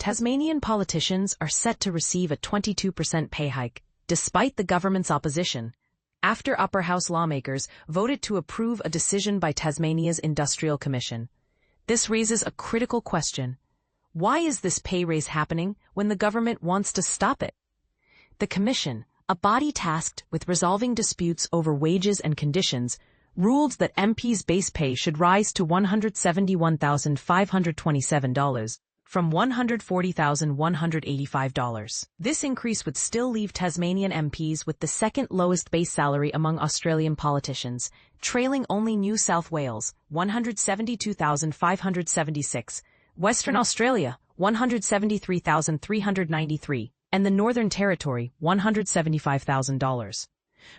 Tasmanian politicians are set to receive a 22% pay hike, despite the government's opposition, after Upper House lawmakers voted to approve a decision by Tasmania's Industrial Commission. This raises a critical question. Why is this pay raise happening when the government wants to stop it? The Commission, a body tasked with resolving disputes over wages and conditions, ruled that MPs' base pay should rise to $171,527 from $140,185. This increase would still leave Tasmanian MPs with the second lowest base salary among Australian politicians, trailing only New South Wales, $172,576, Western Australia, $173,393, and the Northern Territory, $175,000.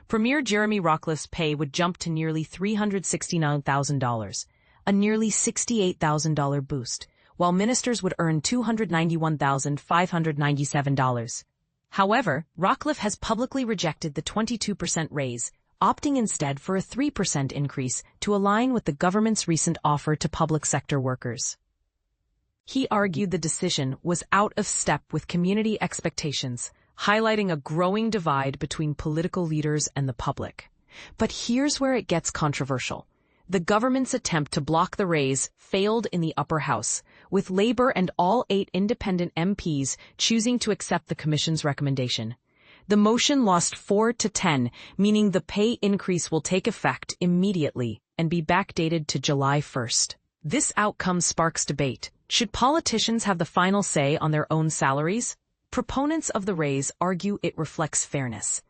Premier Jeremy Rockliff's pay would jump to nearly $369,000, a nearly $68,000 boost, while ministers would earn $291,597. However, Rockliff has publicly rejected the 22% raise, opting instead for a 3% increase to align with the government's recent offer to public sector workers. He argued the decision was out of step with community expectations, highlighting a growing divide between political leaders and the public. But here's where it gets controversial. The government's attempt to block the raise failed in the Upper House, with Labour and all 8 independent MPs choosing to accept the Commission's recommendation. The motion lost 4-10, meaning the pay increase will take effect immediately and be backdated to July 1st. This outcome sparks debate. Should politicians have the final say on their own salaries? Proponents of the raise argue it reflects fairness.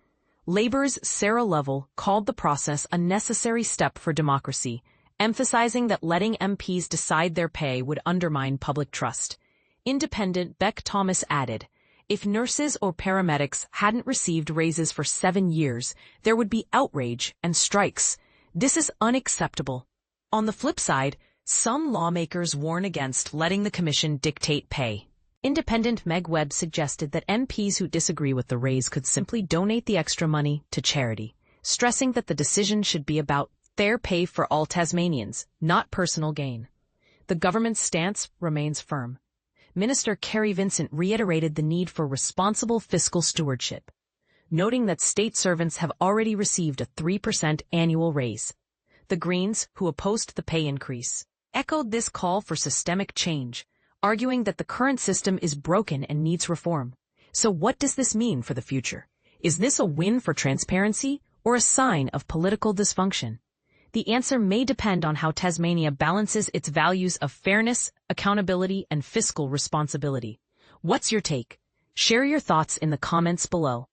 Labour's Sarah Lovell called the process a necessary step for democracy, emphasizing that letting MPs decide their pay would undermine public trust. Independent Beck Thomas added, if nurses or paramedics hadn't received raises for 7 years, there would be outrage and strikes. This is unacceptable. On the flip side, some lawmakers warn against letting the Commission dictate pay. Independent Meg Webb suggested that MPs who disagree with the raise could simply donate the extra money to charity, stressing that the decision should be about fair pay for all Tasmanians, not personal gain. The government's stance remains firm. Minister Kerry Vincent reiterated the need for responsible fiscal stewardship, noting that state servants have already received a 3% annual raise. The Greens, who opposed the pay increase, echoed this call for systemic change, arguing that the current system is broken and needs reform. So what does this mean for the future? Is this a win for transparency or a sign of political dysfunction? The answer may depend on how Tasmania balances its values of fairness, accountability, and fiscal responsibility. What's your take? Share your thoughts in the comments below.